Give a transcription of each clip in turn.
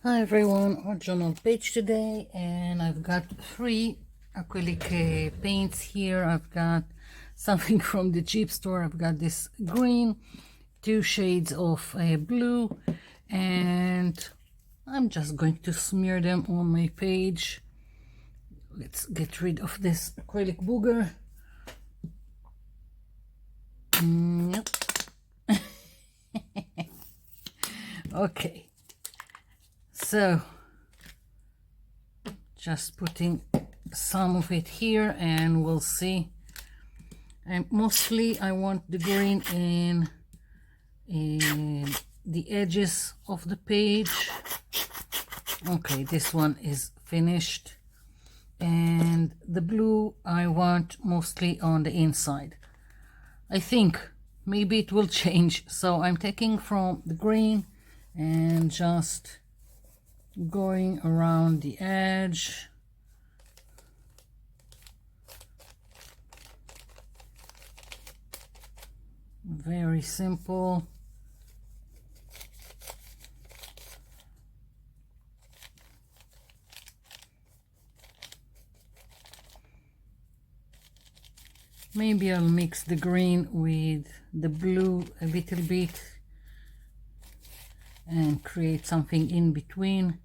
Hi everyone, our journal page today, and I've got three acrylic paints here. I've got something from the cheap store. I've got this green, two shades of blue, and I'm just going to smear them on my page. Let's get rid of this acrylic booger. Nope. Okay, so just putting some of it here and we'll see. And mostly I want the green in the edges of the page. Okay, this one is finished, and the blue I want mostly on the inside. I think maybe it will change, so I'm taking from the green and just going around the edge. Very simple. Maybe I'll mix the green with the blue a little bit and create something in between,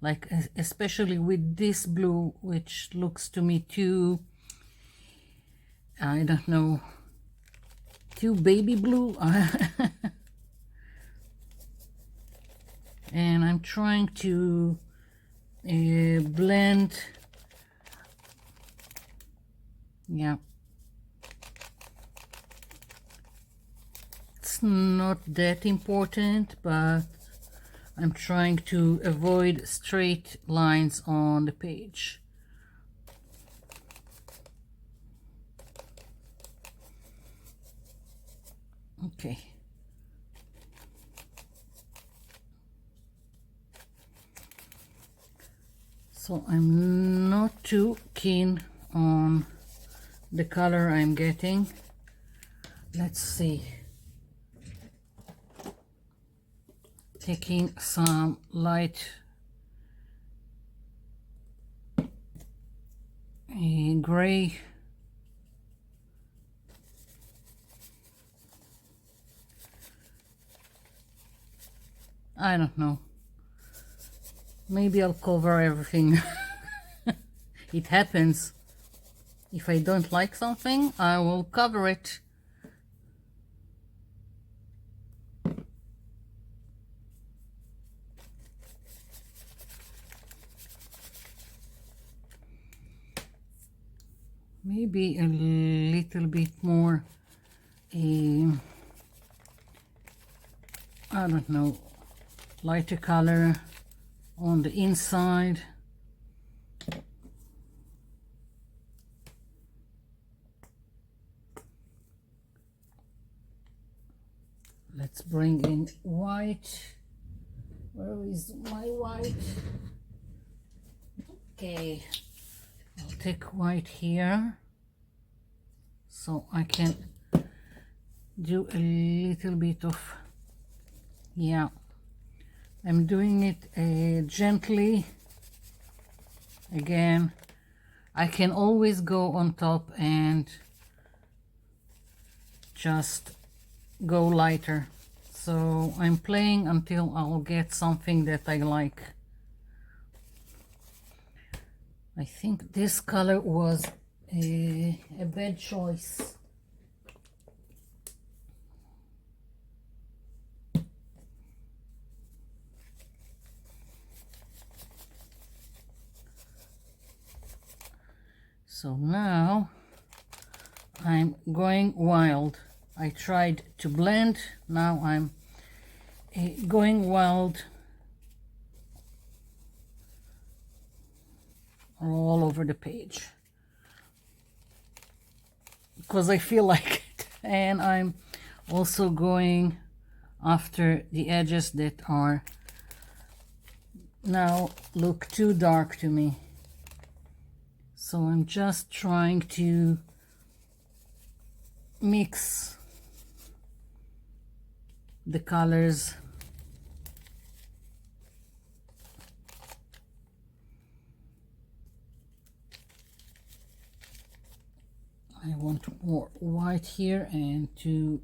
like especially with this blue, which looks to me too, I don't know, too baby blue. And I'm trying to blend. Yeah, it's not that important, but I'm trying to avoid straight lines on the page. Okay. So I'm not too keen on the color I'm getting. Let's see. Taking some light gray. I don't know. Maybe I'll cover everything. It happens. If I don't like something, I will cover it. Maybe a little bit more, I don't know, lighter color on the inside. Let's bring in white. Where is my white? Okay, I'll take white here so I can do a little bit of, yeah, I'm doing it gently. Again, I can always go on top and just go lighter. So I'm playing until I'll get something that I like. I think this color was a bad choice. So now I'm going wild. I tried to blend, now I'm going wild all over the page because I feel like it. And I'm also going after the edges that are now look too dark to me. So I'm just trying to mix the colors. I want more white here and to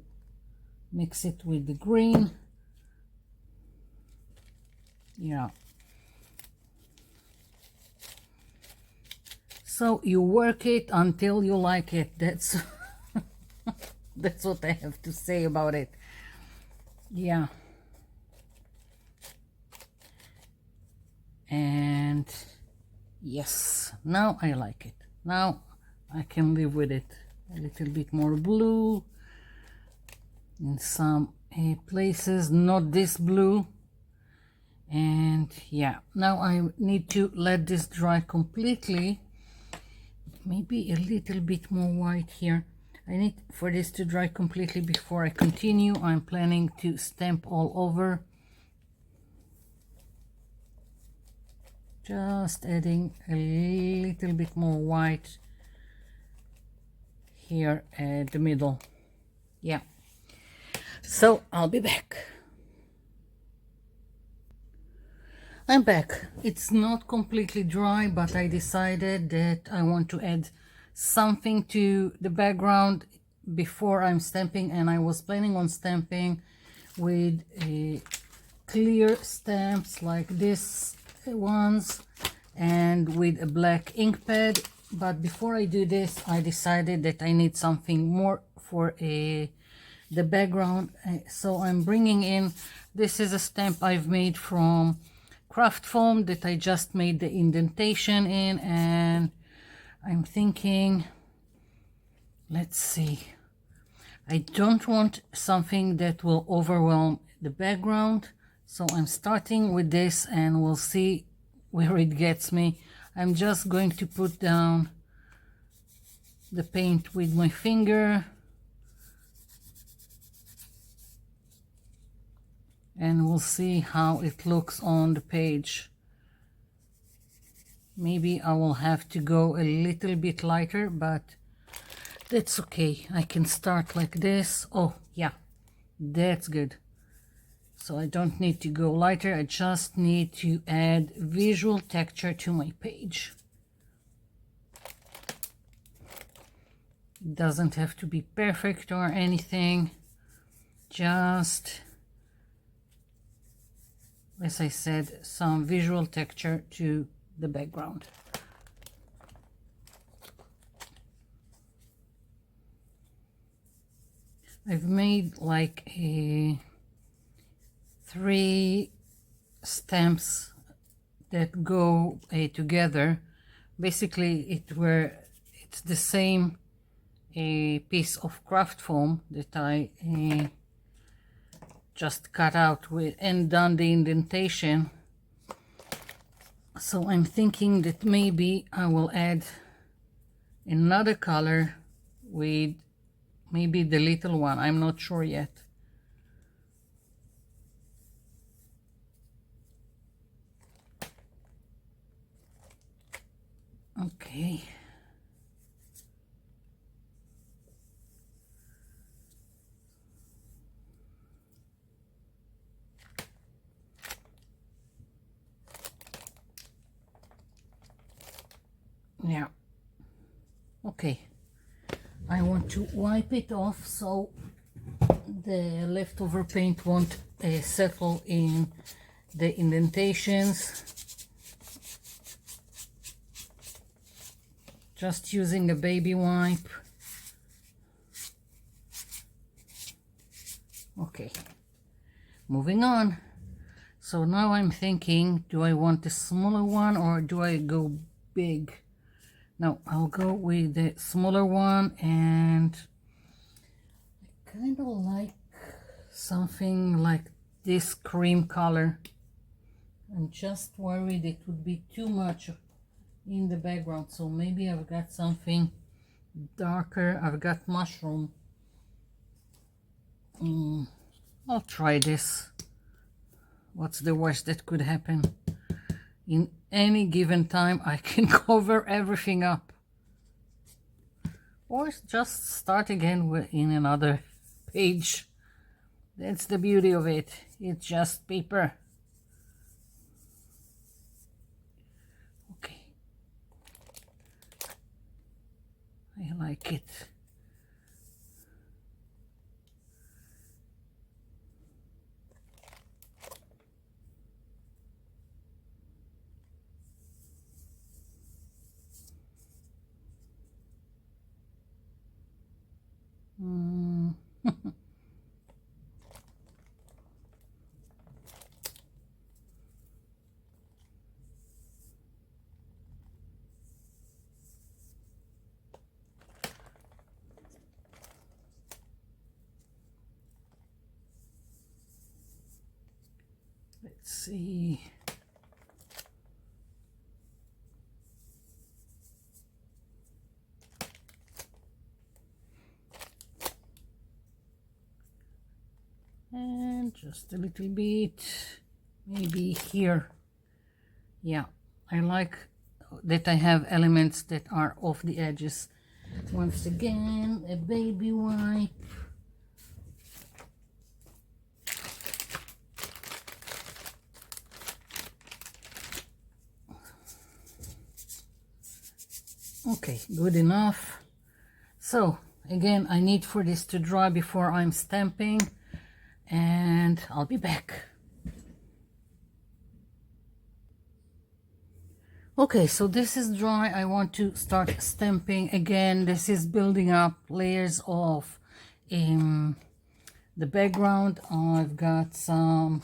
mix it with the green. Yeah. So you work it until you like it. That's that's what I have to say about it. Yeah. And yes, now I like it. Now I can live with it. A little bit more blue in some places, not this blue. And yeah, now I need to let this dry completely. Maybe a little bit more white here. I need for this to dry completely before I continue. I'm planning to stamp all over. Just adding a little bit more white here at the middle. Yeah. So I'll be back. I'm back. It's not completely dry, but I decided that I want to add something to the background before I'm stamping, and I was planning on stamping with clear stamps like this ones and with a black ink pad. But before I do this, I decided that I need something more for the background. So I'm bringing in, this is a stamp I've made from craft foam that I just made the indentation in, and I'm thinking, let's see, I don't want something that will overwhelm the background, so I'm starting with this and we'll see where it gets me. I'm just going to put down the paint with my finger and we'll see how it looks on the page. Maybe I will have to go a little bit lighter, but that's okay. I can start like this. Oh yeah, that's good. So I don't need to go lighter. I just need to add visual texture to my page. It doesn't have to be perfect or anything. Just, as I said, some visual texture to the background. I've made like 3 stamps that go together. Basically it's the same piece of craft foam that I just cut out with and done the indentation. So I'm thinking that maybe I will add another color with maybe the little one. I'm not sure yet. Okay. Yeah. Okay. I want to wipe it off so the leftover paint won't settle in the indentations. Just using a baby wipe. Okay, moving on. So now I'm thinking, do I want a smaller one or do I go big? No, I'll go with the smaller one, and I kind of like something like this cream color. I'm just worried it would be too much in the background, so maybe I've got something darker. I've got mushroom. I'll try this. What's the worst that could happen? In any given time I can cover everything up, or just start again in another page. That's the beauty of it. It's just paper. Okay, I like it. Let's see. And just a little bit, maybe here. Yeah, I like that I have elements that are off the edges. Once again, a baby wipe. Okay, good enough. So again, I need for this to dry before I'm stamping, and I'll be back. Okay, so this is dry. I want to start stamping again. This is building up layers of the background. I've got some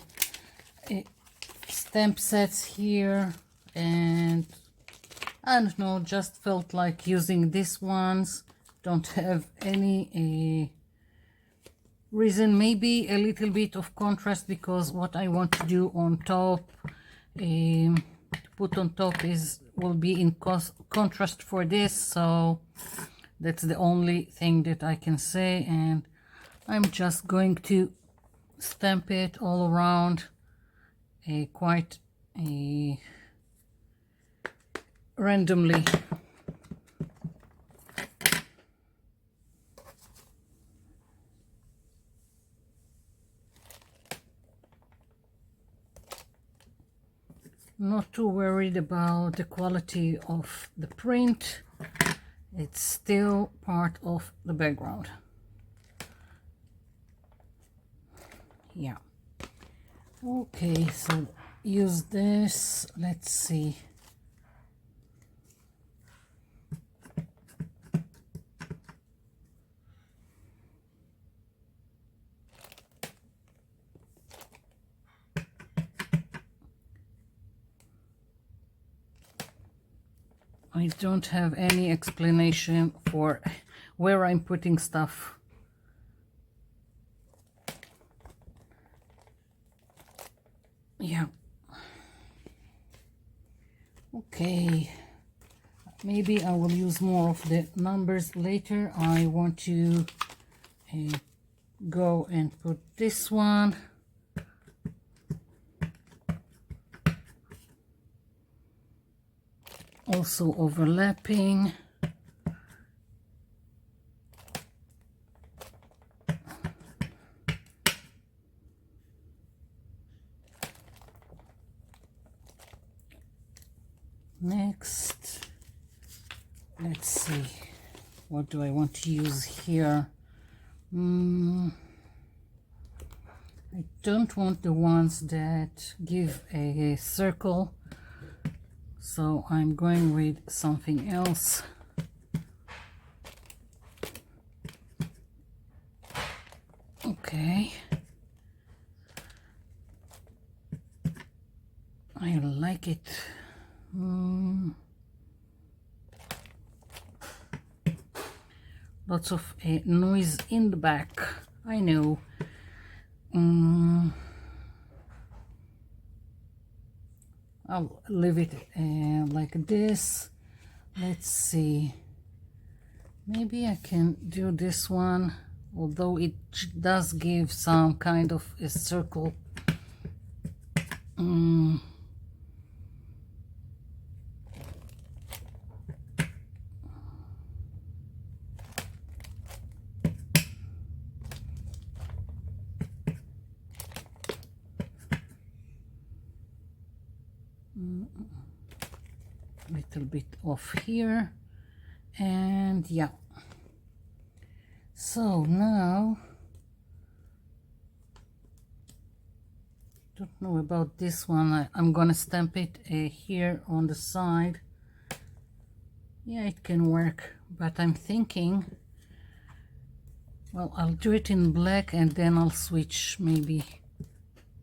stamp sets here, and I don't know, just felt like using these ones. Don't have any reason. Maybe a little bit of contrast, because what I want to do on top, put on top, will be in contrast for this. So that's the only thing that I can say, and I'm just going to stamp it all around, quite randomly. Not too worried about the quality of the print. It's still part of the background. Yeah. Okay, so use this. Let's see. I don't have any explanation for where I'm putting stuff. Yeah. Okay. Maybe I will use more of the numbers later. I want to go and put this one. Also overlapping. Next, let's see, what do I want to use here? I don't want the ones that give a circle, so I'm going with something else. Okay. I like it. Lots of noise in the back, I know. I'll leave it like this. Let's see, maybe I can do this one, although it does give some kind of a circle. Little bit off here, and yeah. So now, don't know about this one. I'm gonna stamp it here on the side. Yeah, it can work, but I'm thinking, well, I'll do it in black and then I'll switch. Maybe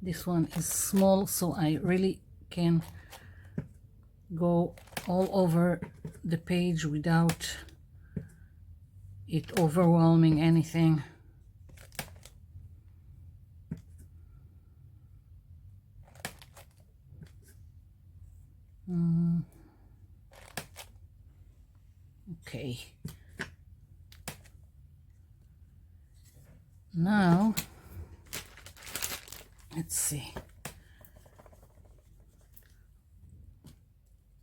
this one is small, so I really can go all over the page without it overwhelming anything. Okay. Now, let's see.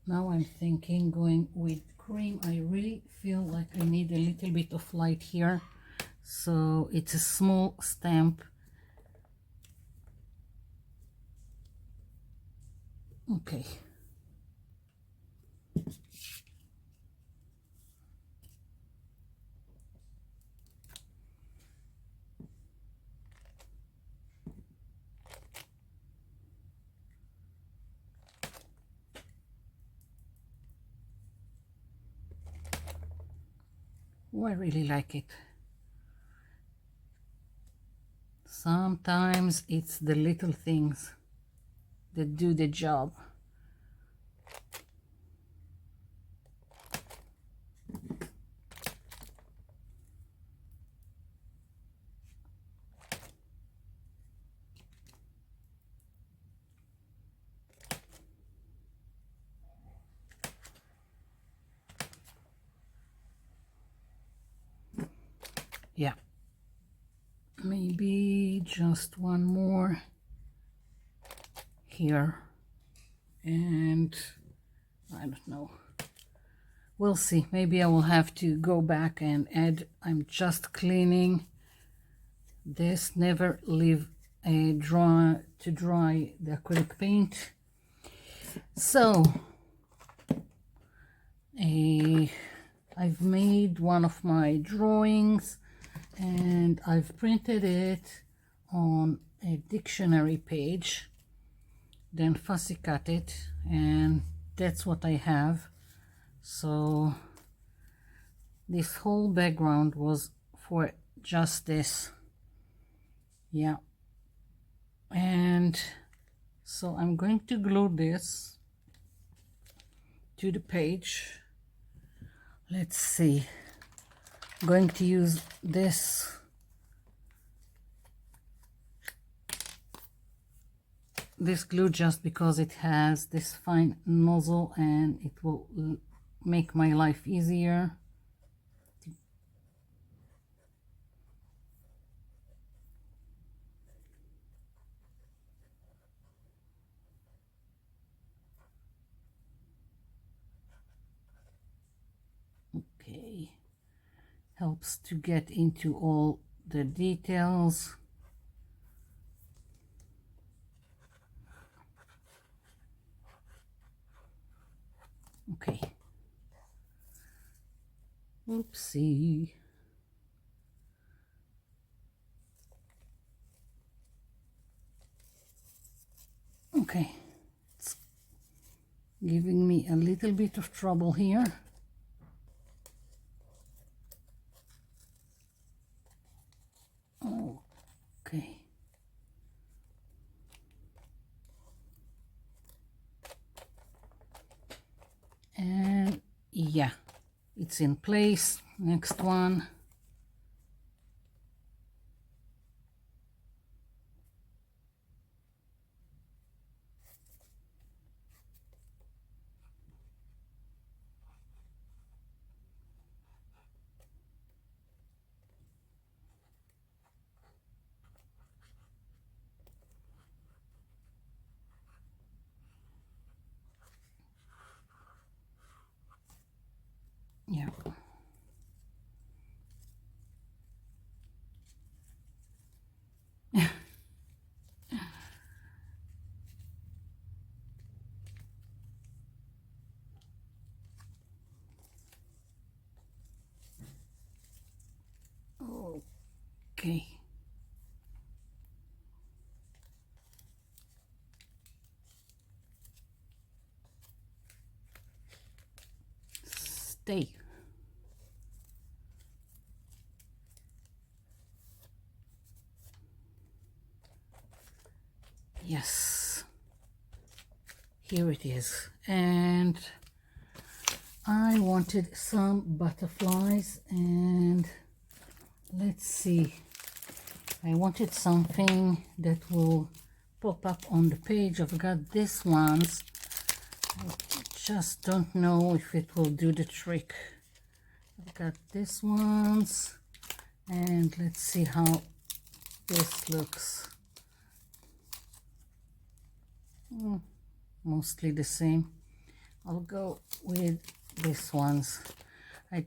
Now I'm thinking going with cream. I really feel like I need a little bit of light here. So it's a small stamp. Okay. Oh, I really like it. Sometimes it's the little things that do the job. Yeah, maybe just one more here, and I don't know, we'll see. Maybe I will have to go back and add. I'm just cleaning this. Never leave a dry the acrylic paint. So I've made one of my drawings and I've printed it on a dictionary page, then fussy cut it, and that's what I have. So this whole background was for just this. Yeah, and so I'm going to glue this to the page. Let's see, I'm going to use this glue just because it has this fine nozzle and it will make my life easier. Okay, helps to get into all the details. Okay. Oopsie. Okay, it's giving me a little bit of trouble here. Okay. And yeah, it's in place. Next one. Yeah. Okay. Stay. Yes. Here it is. And I wanted some butterflies, and let's see. I wanted something that will pop up on the page. I've got these ones. I just don't know if it will do the trick. I've got this ones, and let's see how this looks. Mostly the same. I'll go with these ones. I'm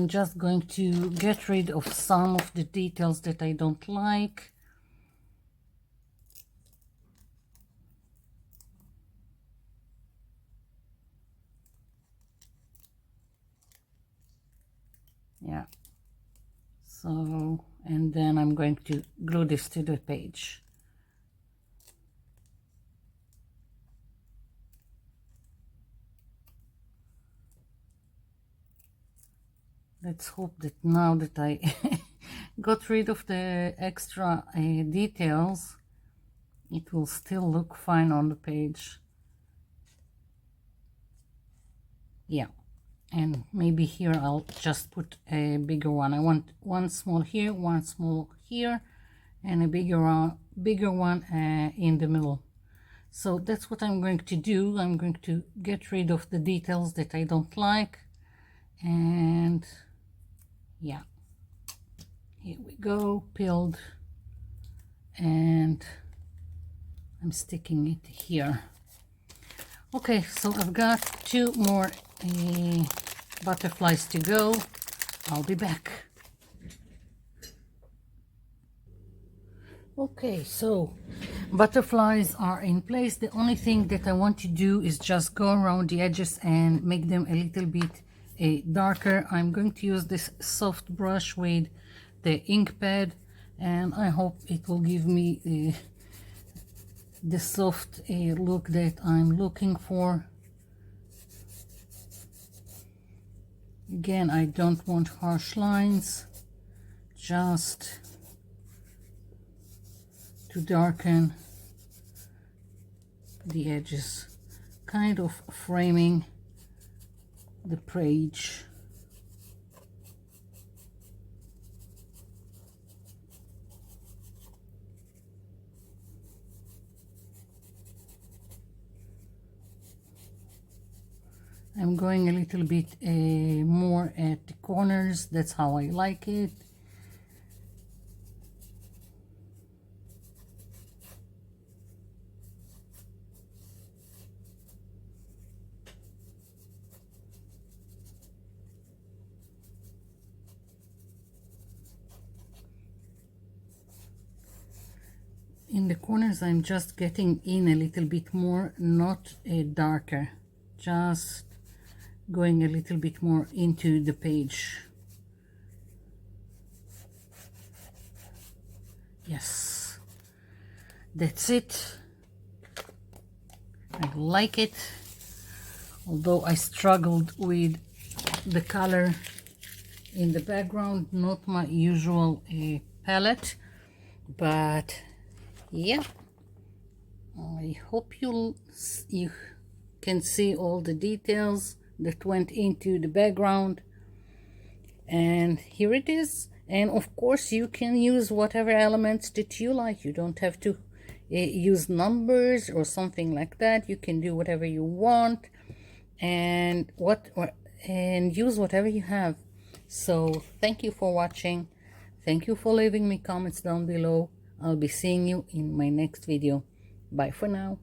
just going to get rid of some of the details that I don't like. Yeah. So, and then I'm going to glue this to the page. Let's hope that now that I got rid of the extra details, it will still look fine on the page. Yeah, and maybe here I'll just put a bigger one. I want one small here, one small here, and a bigger one in the middle. So that's what I'm going to do. I'm going to get rid of the details that I don't like, and yeah, here we go, peeled, and I'm sticking it here. Okay, so I've got 2 more butterflies to go. I'll be back. Okay, so butterflies are in place. The only thing that I want to do is just go around the edges and make them a little bit darker. I'm going to use this soft brush with the ink pad, and I hope it will give me the soft look that I'm looking for. Again, I don't want harsh lines, just to darken the edges, kind of framing the page. I'm going a little bit more at the corners. That's how I like it. In the corners, I'm just getting in a little bit more, not darker, just going a little bit more into the page. Yes, that's it. I like it, although I struggled with the color in the background, not my usual palette, but yeah, I hope you can see all the details that went into the background. And here it is. And of course you can use whatever elements that you like. You don't have to use numbers or something like that. You can do whatever you want and use whatever you have. So thank you for watching. Thank you for leaving me comments down below. I'll be seeing you in my next video. Bye for now.